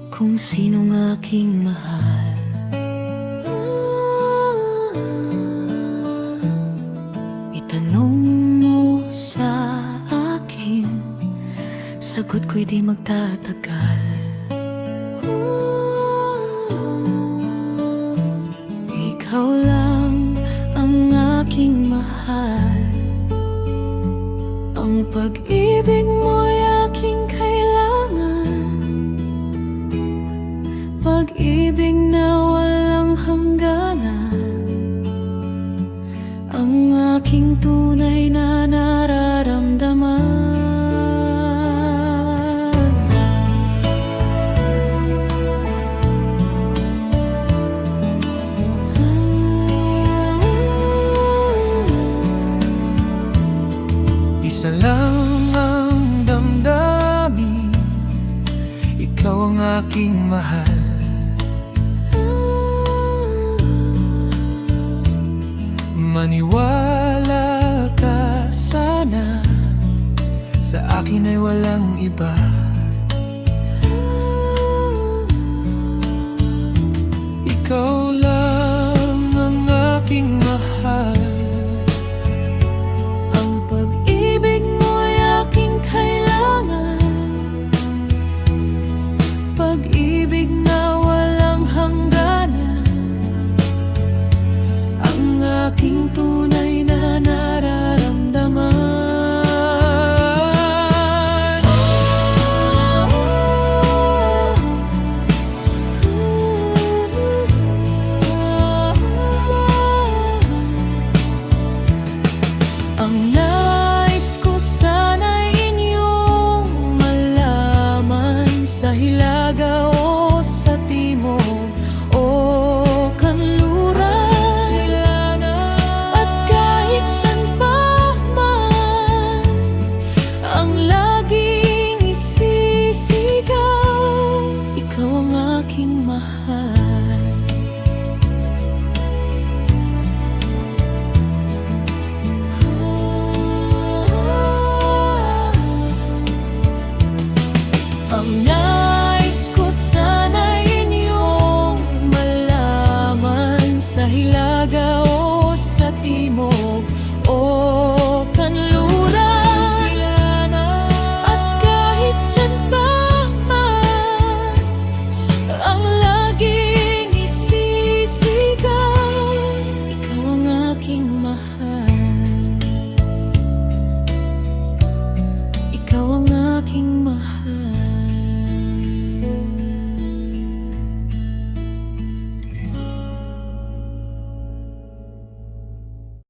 kung sinong aking mahal. Itanong mo sa akin, sagot ko'y di magtatagal. Ikaw lang ang aking mahal, ang pag-ibig mo'y aking kailangan, pag-ibig na walang hangganan, ang aking tunay na nararamdaman. Isa lang ang damdamin, ikaw ang aking mahal. Maniwala ka sana, sa akin ay walang iba. Ikaw lang ang aking mahal, Kailangan pag-ibig na